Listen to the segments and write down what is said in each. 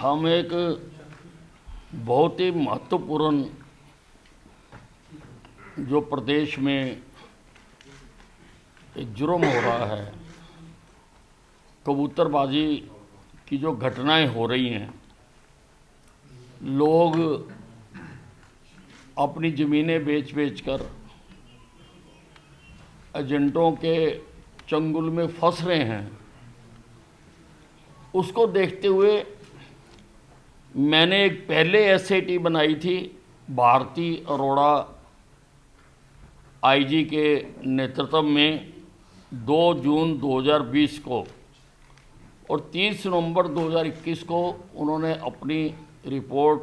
हम एक बहुत ही महत्वपूर्ण जो प्रदेश में एक जुर्म हो रहा है, कबूतरबाजी की जो घटनाएं हो रही हैं, लोग अपनी ज़मीनें बेच कर एजेंटों के चंगुल में फंस रहे हैं। उसको देखते हुए मैंने एक पहले एसआईटी बनाई थी भारती अरोड़ा आईजी के नेतृत्व में 2 जून 2020 को, और 30 नवंबर 2021 को उन्होंने अपनी रिपोर्ट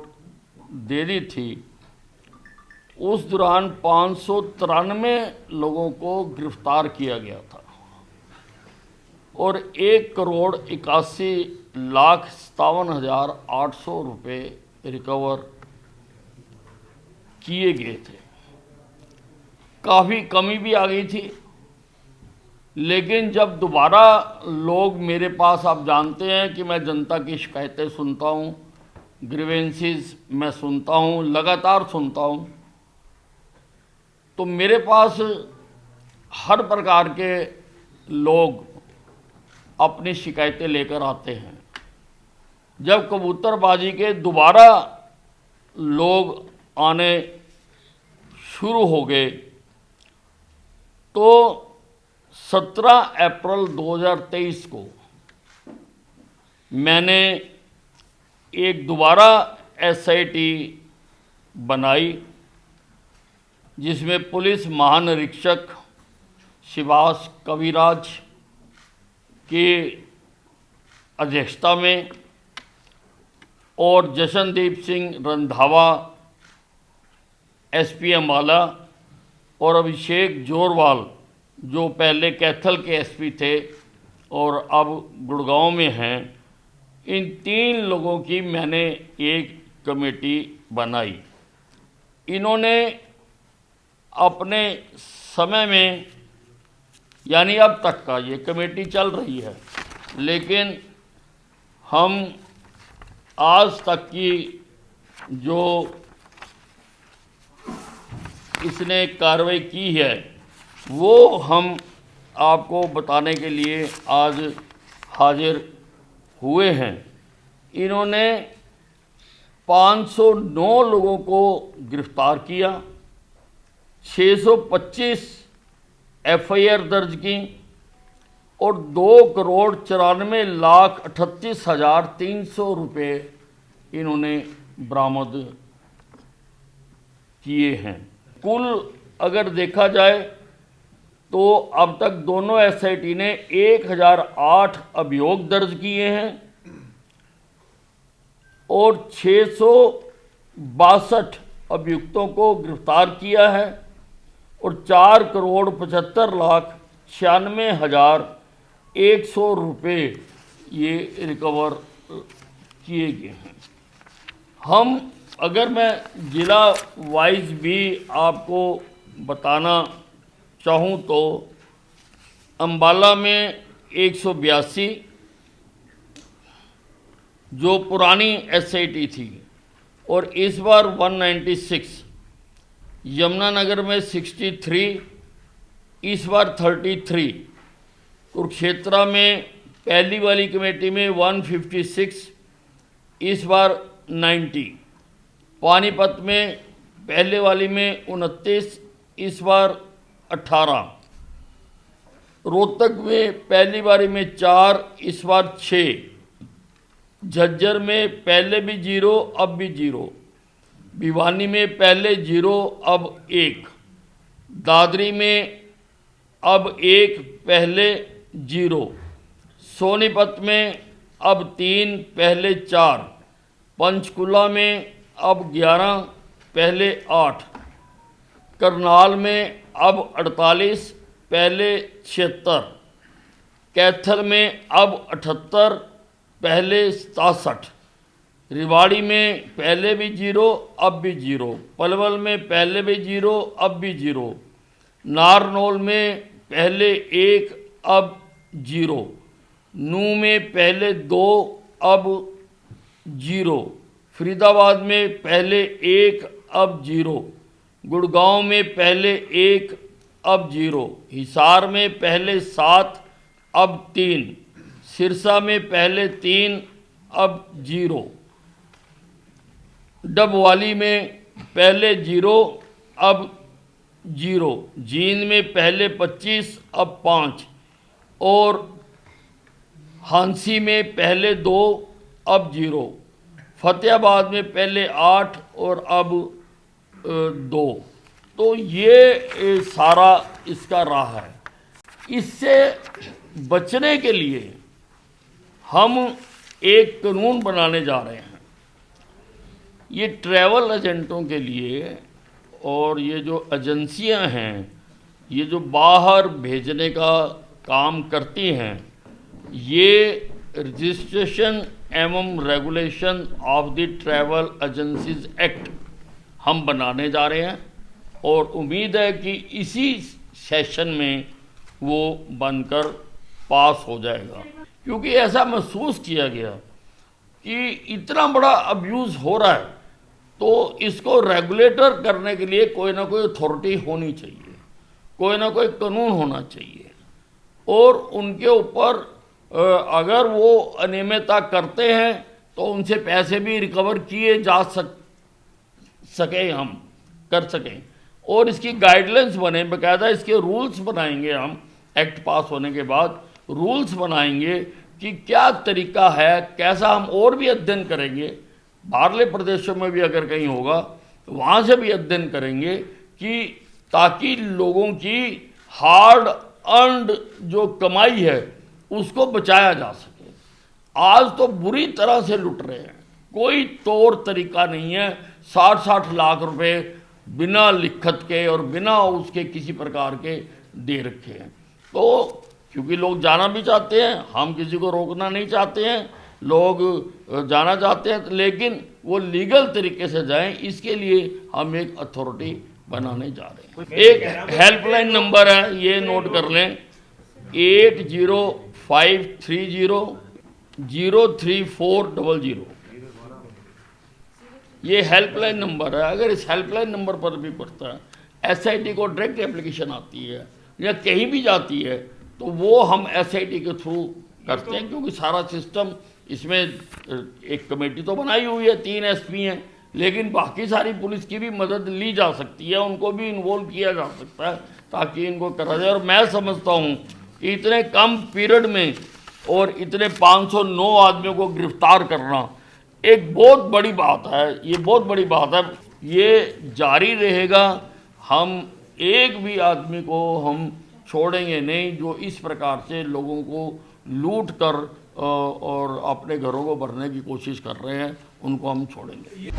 दे दी थी। उस दौरान 593 लोगों को गिरफ्तार किया गया था और 1,81,57,800 रुपये रिकवर किए गए थे। काफ़ी कमी भी आ गई थी, लेकिन जब दोबारा लोग मेरे पास, आप जानते हैं कि मैं जनता की शिकायतें सुनता हूँ, ग्रीवेंसेस मैं सुनता हूँ, लगातार सुनता हूँ, तो मेरे पास हर प्रकार के लोग अपनी शिकायतें लेकर आते हैं। जब कबूतरबाजी के दोबारा लोग आने शुरू हो गए तो 17 अप्रैल 2023 को मैंने एक दोबारा एसआईटी बनाई, जिसमें पुलिस महानिरीक्षक शिवास कविराज की अध्यक्षता में और जशनदीप सिंह रंधावा एसपी अम्बाला और अभिषेक जोरवाल जो पहले कैथल के एसपी थे और अब गुड़गांव में हैं, इन 3 लोगों की मैंने एक कमेटी बनाई। इन्होंने अपने समय में, यानी अब तक का ये कमेटी चल रही है, लेकिन हम आज तक की जो इसने कार्रवाई की है वो हम आपको बताने के लिए आज हाजिर हुए हैं। इन्होंने 509 लोगों को गिरफ्तार किया, 625 एफआईआर दर्ज की और 2,94,38,300 रुपये इन्होंने बरामद किए हैं। कुल अगर देखा जाए तो अब तक दोनों एसआईटी ने 1008 अभियोग दर्ज किए हैं और 662 अभियुक्तों को गिरफ्तार किया है और 4,95,96,100 रुपये ये रिकवर किए गए हैं। हम अगर मैं ज़िला वाइज भी आपको बताना चाहूँ तो अम्बाला में 182 जो पुरानी एसआईटी थी और इस बार 196, यमुनानगर में 63, इस बार 33, कुरुक्षेत्रा में पहली वाली कमेटी में 156, इस बार 90, पानीपत में पहले वाली में 29, इस बार 18, रोहतक में पहली बारी में 4, इस बार 6, झज्जर में पहले भी 0 अब भी 0, भिवानी में पहले 0 अब 1, दादरी में अब 1 पहले 0, सोनीपत में अब 3 पहले 4, पंचकुला में अब 11 पहले 8, करनाल में अब 48 पहले 76, कैथल में अब 78 पहले 67, रिवाड़ी में पहले भी 0 अब भी 0, पलवल में पहले भी 0 अब भी 0, नारनौल में पहले 1 अब 0, नूह में पहले 2 अब 0, फरीदाबाद में पहले 1 अब 0, गुड़गांव में पहले 1 अब 0, हिसार में पहले 7 अब 3, सिरसा में पहले 3 अब 0, डबवाली में पहले 0 अब 0, जींद में पहले 25 अब 5 और हांसी में पहले 2 अब 0, फतेहाबाद में पहले 8 और अब 2। तो ये सारा इसका राह है। इससे बचने के लिए हम एक कानून बनाने जा रहे हैं। ये ट्रैवल एजेंटों के लिए और ये जो एजेंसियां हैं, ये जो बाहर भेजने का काम करती हैं, ये रजिस्ट्रेशन एवं regulation of the travel agencies act हम बनाने जा रहे हैं और उम्मीद है कि इसी सेशन में वो बनकर पास हो जाएगा। क्योंकि ऐसा महसूस किया गया कि इतना बड़ा अब्यूज़ हो रहा है, तो इसको रेगुलेटर करने के लिए कोई ना कोई अथॉरिटी होनी चाहिए, कोई ना कोई कानून होना चाहिए और उनके ऊपर अगर वो अनियमितता करते हैं तो उनसे पैसे भी रिकवर किए जा सके, हम कर सकें और इसकी गाइडलाइंस बने, बाकायदा इसके रूल्स बनाएंगे हम। एक्ट पास होने के बाद रूल्स बनाएंगे कि क्या तरीका है, कैसा हम और भी अध्ययन करेंगे, बाहरले प्रदेशों में भी अगर कहीं होगा तो वहाँ से भी अध्ययन करेंगे कि ताकि लोगों की हार्ड अर्नड जो कमाई है उसको बचाया जा सके। आज तो बुरी तरह से लुट रहे हैं, कोई तौर तरीका नहीं है। 60-60 लाख रुपए बिना लिखत के और बिना उसके किसी प्रकार के दे रखे हैं। तो क्योंकि लोग जाना भी चाहते हैं, हम किसी को रोकना नहीं चाहते हैं, लोग जाना चाहते हैं, लेकिन वो लीगल तरीके से जाएं, इसके लिए हम एक अथॉरिटी बनाने जा रहे हैं। एक हेल्पलाइन नंबर है, ये नोट कर लें, 8053003400। ये हेल्पलाइन नंबर है। अगर इस हेल्पलाइन नंबर पर भी पड़ता है, SIT को डायरेक्ट एप्लीकेशन आती है या कहीं भी जाती है तो वो हम SIT के थ्रू करते हैं, क्योंकि सारा सिस्टम इसमें एक कमेटी तो बनाई हुई है, 3 SP हैं, लेकिन बाकी सारी पुलिस की भी मदद ली जा सकती है, उनको भी इन्वॉल्व किया जा सकता है ताकि इनको करा जाए। और मैं समझता हूँ कि इतने कम पीरियड में और इतने 509 आदमियों को गिरफ्तार करना एक बहुत बड़ी बात है, ये बहुत बड़ी बात है। ये जारी रहेगा, हम एक भी आदमी को हम छोड़ेंगे नहीं जो इस प्रकार से लोगों को लूट कर और अपने घरों को भरने की कोशिश कर रहे हैं, उनको हम छोड़ेंगे।